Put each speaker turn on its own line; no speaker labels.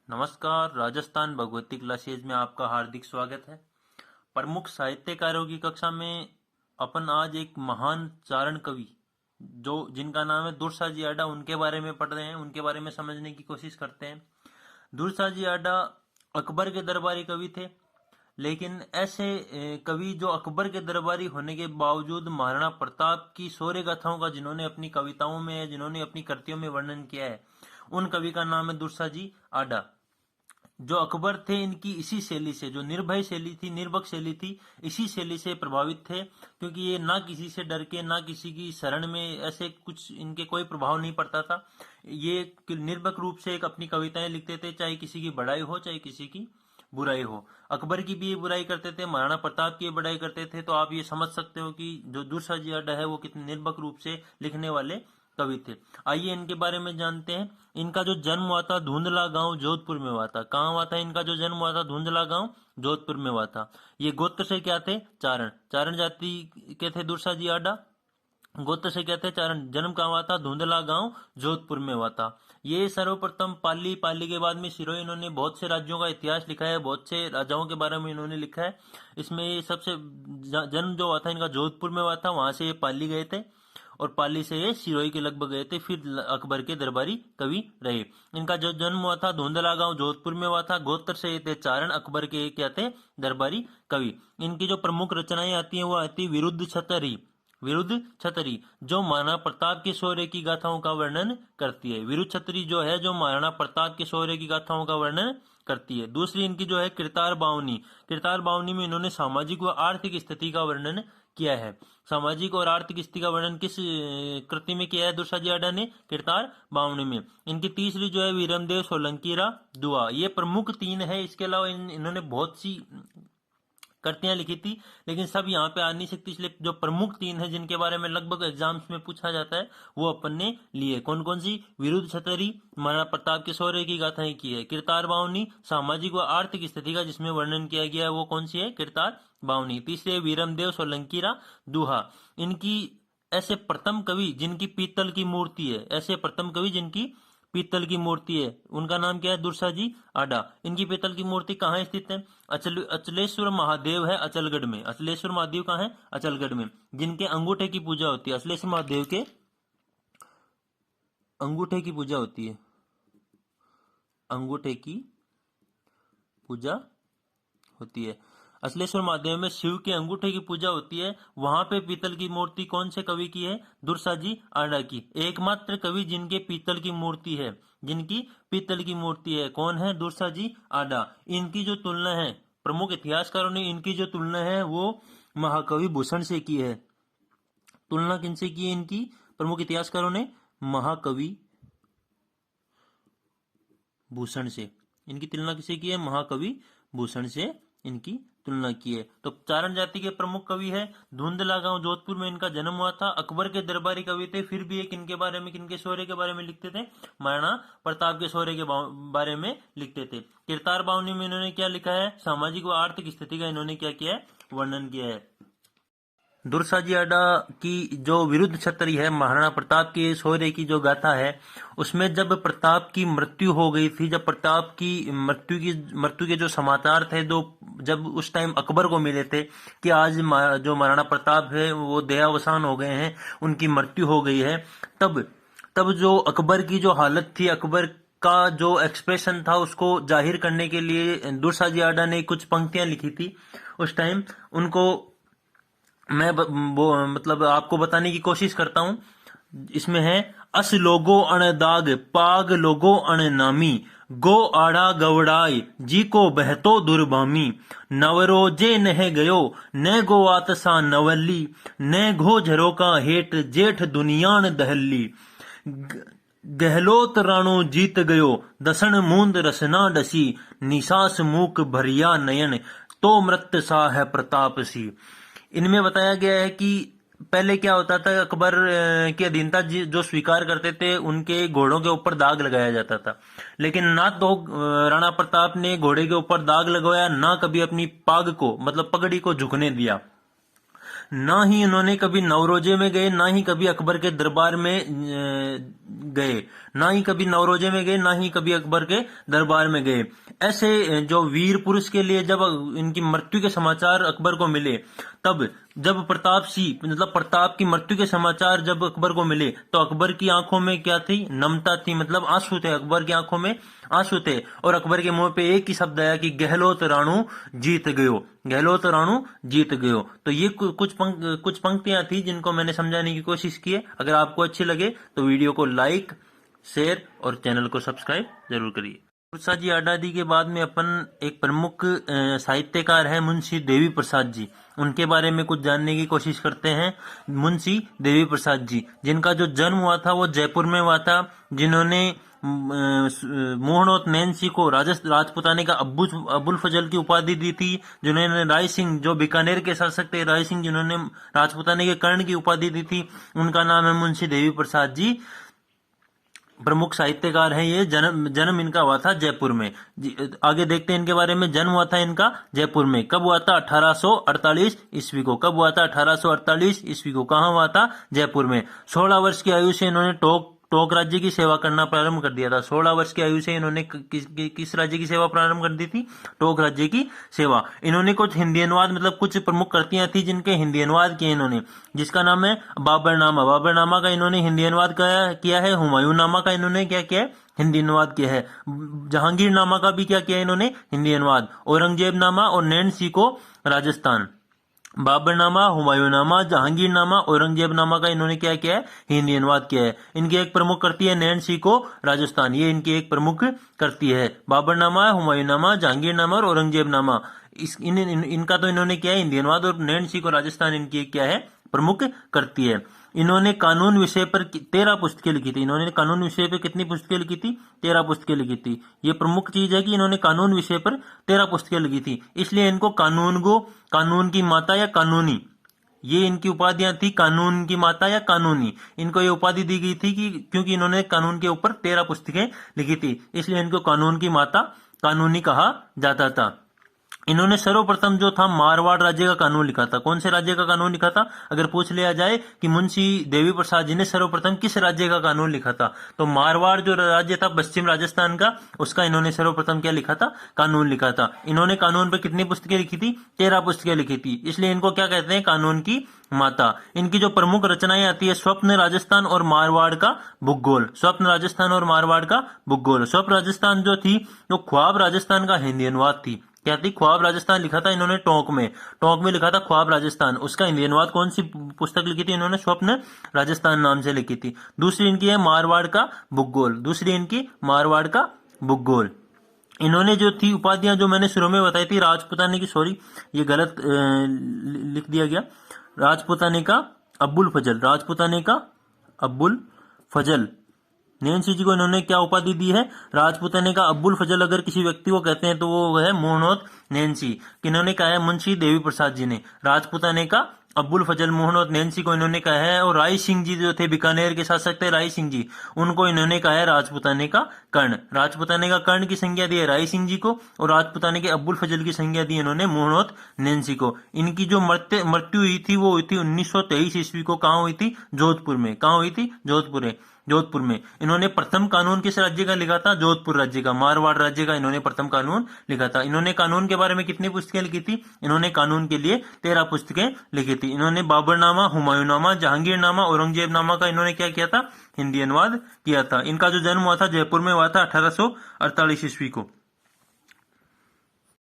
नमस्कार। राजस्थान भगवती क्लासेज में आपका हार्दिक स्वागत है। प्रमुख साहित्यकारों की कक्षा में अपन आज एक महान चारण कवि जो जिनका नाम है दुर्साजी आडा, उनके बारे में पढ़ रहे हैं, उनके बारे में समझने की कोशिश करते हैं। दुर्साजी आडा अकबर के दरबारी कवि थे, लेकिन ऐसे कवि जो अकबर के दरबारी होने के बावजूद महाराणा प्रताप की शौर्य गाथाओं का जिन्होंने अपनी कविताओं में, जिन्होंने अपनी कृतियों में वर्णन किया है, उन कवि का नाम है दुर्साजी आडा। जो अकबर थे, इनकी इसी शैली से, जो निर्भय शैली थी, निर्भक शैली थी, इसी शैली से प्रभावित थे, क्योंकि ये ना किसी से डर के, ना किसी की शरण में, ऐसे कुछ इनके कोई प्रभाव नहीं पड़ता था। ये निर्भक रूप से एक अपनी कविताएं लिखते थे, चाहे किसी की बड़ाई हो, चाहे किसी की बुराई हो। अकबर की भी ये बुराई करते थे, महाराणा प्रताप की बुराई करते थे। तो आप ये समझ सकते हो कि जो दुर्साजी आडा है वो कितने निर्भक रूप से लिखने वाले कवि थे। आइए इनके बारे में जानते हैं। इनका जो जन्म हुआ था धुंधला गांव जोधपुर में हुआ था। कहाँ हुआ था इनका जो जन्म हुआ था? धुंधला गांव जोधपुर में हुआ था। ये गोत्र से क्या थे? चारण। चारण जाति के थे दुर्साजी आडा। गोत्र से क्या थे? चारण। जन्म कहाँ हुआ था? धुंधला गांव जोधपुर में हुआ था। ये सर्वप्रथम पाली, पाली के बाद में सिरोही, इन्होंने बहुत से राज्यों का इतिहास लिखा है, बहुत से राजाओं के बारे में इन्होंने लिखा है। इसमें सबसे जन्म जो हुआ था इनका जोधपुर में हुआ था, वहां से ये पाली गए थे और पाली से ये सिरोही के लगभग गए थे, फिर अकबर के दरबारी कवि रहे। इनका जो जन्म हुआ था धुंधला गांव जोधपुर में हुआ था। गोत्र से ये थे चारण, अकबर के क्या थे? दरबारी कवि। इनकी जो प्रमुख रचनाएं आती हैं वो आती है विरुद्ध छतरी। विरुद्ध छतरी जो महाराणा प्रताप के शौर्य की गाथाओं का वर्णन करती है। विरुद्ध छतरी जो है, जो महाराणा प्रताप के शौर्य की गाथाओं का वर्णन करती है। दूसरी इनकी जो है कृतार बावनी। कृतार बावनी में इन्होंने सामाजिक व आर्थिक स्थिति का वर्णन किया है। सामाजिक और आर्थिक स्थिति का वर्णन किस कृति में किया है दुर्साजी आडा ने? कृतार बावनी में। इनकी तीसरी जो है वीरमदेव सोलंकीरा दुआ। ये प्रमुख तीन है। इसके अलावा इन्होंने बहुत सी कृतियां लिखी थी, लेकिन सब यहाँ पे आ नहीं सकती, इसलिए जो प्रमुख तीन है जिनके बारे में लगभग एग्जाम्स में पूछा जाता है वो अपन ने लिए। कौन कौन सी? विरुद्ध छतरी महाराणा प्रताप के शौर्य की गाथाएं की है। कृतार बावनी सामाजिक व आर्थिक स्थिति का जिसमें वर्णन किया गया है, वो कौन सी है? कृतार बावनी। तीसरे वीरमदेव सोलंकीरा दुहा। इनकी ऐसे प्रथम कवि जिनकी पीतल की मूर्ति है, ऐसे प्रथम कवि जिनकी पीतल की मूर्ति है, उनका नाम क्या है? दुर्साजी आडा। इनकी पीतल की मूर्ति कहाँ स्थित है? अचलेश्वर महादेव है अचलगढ़ में। अचलेश्वर महादेव कहाँ है? अचलगढ़ में। जिनके अंगूठे की पूजा होती है, अचलेश्वर महादेव के अंगूठे की पूजा होती है। अंगूठे की पूजा होती है। अचलेश्वर महादेव में शिव के अंगूठे की पूजा होती है। वहां पे पीतल की मूर्ति कौन से कवि की है? दुर्साजी आडा की। एकमात्र कवि जिनके पीतल की मूर्ति है, जिनकी पीतल की मूर्ति है, कौन है? दुर्साजी आडा। इनकी जो तुलना है, प्रमुख इतिहासकारों ने इनकी जो तुलना है वो महाकवि भूषण से की है। तुलना किनसे की है इनकी? प्रमुख इतिहासकारों ने महाकवि भूषण से। इनकी तुलना किससे की है? महाकवि भूषण से इनकी तुलना की है। तो चारण जाति के प्रमुख कवि है। धुंधला गांव जोधपुर में इनका जन्म हुआ था। अकबर के दरबारी कवि थे। फिर भी एक इनके बारे में, किनके शौर्य के बारे में लिखते थे? महाराणा प्रताप के शौर्य के बारे में लिखते थे। कृतार बावनी में इन्होंने क्या लिखा है? सामाजिक व आर्थिक स्थिति का इन्होंने क्या किया है? वर्णन किया है। दुर्साजी आडा की जो विरुद्ध छतरी है, महाराणा प्रताप के शौर्य की जो गाथा है, उसमें जब प्रताप की मृत्यु हो गई थी, जब प्रताप की मृत्यु के जो समाचार थे, जब उस टाइम अकबर को मिले थे कि आज जो महाराणा प्रताप है वो देहावसान हो गए हैं, उनकी मृत्यु हो गई है, तब तब जो अकबर की जो हालत थी, अकबर का जो एक्सप्रेशन था, उसको जाहिर करने के लिए दुर्साजी आडा ने कुछ पंक्तियां लिखी थी। उस टाइम उनको मैं मतलब आपको बताने की कोशिश करता हूं। इसमें है, अस लोगो अण दाग पाग लोगो अण नामी, गो आड़ा गवड़ाई जी को बहतो दुर्बामी, नवरोजे नह गयो न गो आतसा नवल्ली, न घो झरो का हेठ जेठ दुनियान दहल्ली, गहलोत राणो जीत गयो दसन मूंद रसना डसी, निशास मूक भरिया नयन तो मृत सा है प्रताप सी। इनमें बताया गया है कि पहले क्या होता था, अकबर की अधीनता जो स्वीकार करते थे उनके घोड़ों के ऊपर दाग लगाया जाता था, लेकिन ना तो राणा प्रताप ने घोड़े के ऊपर दाग लगवाया, ना कभी अपनी पाग को, मतलब पगड़ी को झुकने दिया। ना ही इन्होंने कभी नवरोजे में गए, ना ही कभी अकबर के दरबार में गए, ना ही कभी नवरोजे में गए, ना ही कभी अकबर के दरबार में गए। ऐसे जो वीर पुरुष के लिए जब इनकी मृत्यु के समाचार अकबर को मिले, तब जब प्रताप सिंह मतलब प्रताप की मृत्यु के समाचार जब अकबर को मिले, तो अकबर की आंखों में क्या थी? नमता थी, मतलब आंसू थे। अकबर की आंखों में आंसू थे और अकबर के मुंह पे एक ही शब्द आया कि गहलोत राणू जीत गयो, गहलोत राणू जीत गयो। तो ये कुछ पंक्तियां थी जिनको मैंने समझाने की कोशिश की है। अगर आपको अच्छी लगे तो वीडियो को लाइक, शेयर और चैनल को सब्सक्राइब जरूर करिए। तुलसा जी आजादी के बाद में अपन एक प्रमुख साहित्यकार है मुंशी देवी प्रसाद जी, उनके बारे में कुछ जानने की कोशिश करते हैं। मुंशी देवी प्रसाद जी, जिनका जो जन्म हुआ था वो जयपुर में हुआ था, जिन्होंने मोहनोत नैन्सी को राजपुताने का अबुल फजल की उपाधि दी थी, जिन्होंने राय सिंह जो बीकानेर के शासक थे, राय सिंह जिन्होंने राजपुताने के कर्ण की उपाधि दी थी, उनका नाम है मुंशी देवी प्रसाद जी। प्रमुख साहित्यकार हैं ये। जन्म इनका हुआ था जयपुर में। आगे देखते हैं इनके बारे में। जन्म हुआ था इनका जयपुर में। कब हुआ था? 1848 ईस्वी को। कब हुआ था? 1848 ईस्वी को। कहाँ हुआ था? जयपुर में। 16 वर्ष की आयु से इन्होंने टोक राज्य की सेवा करना प्रारंभ कर दिया था। 16 वर्ष की आयु से इन्होंने किस राज्य की सेवा प्रारंभ कर दी थी? टोक राज्य की सेवा। इन्होंने कुछ हिंदी अनुवाद मतलब कुछ प्रमुख कृतियां थी जिनके हिंदी अनुवाद किए इन्होंने, जिसका नाम है बाबरनामा। बाबरनामा का इन्होंने हिंदी अनुवाद किया है। हुमायूं नामा का इन्होंने क्या किया है? हिंदी अनुवाद किया है। जहांगीर नामा का भी क्या किया है इन्होंने? हिंदी अनुवाद। औरंगजेब नामा और नैन्सी को राजस्थान। बाबरनामा, हुमायूंनामा, जहांगीरनामा, औरंगजेबनामा का इन्होंने क्या किया है? हिंदी अनुवाद किया है। इनकी एक प्रमुख कृति है नैन्सी को राजस्थान। ये इनकी एक प्रमुख कृति है। बाबरनामा, हुमायूंनामा, जहांगीरनामा और औरंगजेबनामा, इनका तो इन्होंने किया है हिंदी अनुवाद, और नैन्सी को राजस्थान इनकी क्या है? प्रमुख कृति है। इन्होंने कानून विषय पर 13 पुस्तकें लिखी थी। इन्होंने कानून विषय पर कितनी पुस्तकें लिखी थी? 13 पुस्तकें लिखी थी। ये प्रमुख चीज है कि इन्होंने कानून विषय पर 13 पुस्तकें लिखी थी, इसलिए इनको कानून की माता या कानूनी, ये इनकी उपाधियां थी। कानून की माता या कानूनी, इनको ये उपाधि दी गई थी कि क्योंकि इन्होंने कानून के ऊपर 13 पुस्तकें लिखी थी, इसलिए इनको कानून की माता, कानूनी कहा जाता था। इन्होंने सर्वप्रथम जो था मारवाड़ राज्य का कानून लिखा था। कौन से राज्य का कानून लिखा था? अगर पूछ लिया जाए कि मुंशी देवी प्रसाद जी ने सर्वप्रथम किस राज्य का कानून लिखा था, तो मारवाड़ जो राज्य था पश्चिम राजस्थान का, उसका इन्होंने सर्वप्रथम क्या लिखा था? कानून लिखा था। इन्होंने कानून पर कितनी पुस्तकें लिखी थी? 13 पुस्तकें लिखी थी, इसलिए इनको क्या कहते हैं? कानून की माता। इनकी जो प्रमुख रचनाएं आती है, स्वप्न राजस्थान और मारवाड़ का भूगोल। स्वप्न राजस्थान और मारवाड़ का भूगोल। स्वप्न राजस्थान जो थी वो ख्वाब राजस्थान का हिंदी अनुवाद थी। क्या थी? ख्वाब राजस्थान लिखा था इन्होंने टोंक में लिखा था ख्वाब राजस्थान। उसका हिंदी अनुवाद कौन सी पुस्तक लिखी थी इन्होंने? स्वप्न राजस्थान नाम से लिखी थी। दूसरी इनकी है मारवाड़ का भूगोल। दूसरी इनकी मारवाड़ का भूगोल। इन्होंने जो थी उपाधियां जो मैंने शुरू में बताई थी, राजपुताने की, सॉरी ये गलत लिख दिया गया, राजपुताने का अबुल फजल, राजपुताने का अबुल फजल। नैन्सी जी को इन्होंने क्या उपाधि दी है? राजपुताने का अबुल फजल। अगर किसी व्यक्ति को कहते हैं तो वो है मोहनोत नैन्सी। किन्होंने कहा है? मुंशी देवी प्रसाद जी ने। राजपुताने का अबुल फजल मोहनोत नैन्सी को इन्होंने कहा है। और राय सिंह जी जो थे बीकानेर के शासक थे, राय सिंह जी, उनको इन्होंने कहा है राजपुताने का कर्ण। राजपुताने का कर्ण की संज्ञा दी है राय सिंह जी को, और राजपुताने के अबुल फजल की संज्ञा दी इन्होंने मोहनोत नैन्सी को। इनकी जो मृत्यु हुई थी वो हुई थी 1923 ईस्वी को। कहाँ हुई थी? जोधपुर में। कहाँ हुई थी? जोधपुर में। इन्होंने प्रथम कानून किस राज्य का लिखा था? जोधपुर राज्य का, मारवाड़ राज्य का इन्होंने प्रथम कानून लिखा था। इन्होंने कानून के बारे में कितनी पुस्तकें लिखी थी? इन्होंने कानून के लिए 13 पुस्तकें लिखी थी। इन्होंने बाबरनामा, हुमायूंनामा, जहांगीरनामा, औरंगजेबनामा का इन्होंने क्या किया था? हिंदी अनुवाद किया था। इनका जो जन्म हुआ था जयपुर में हुआ था 1848 ईस्वी को।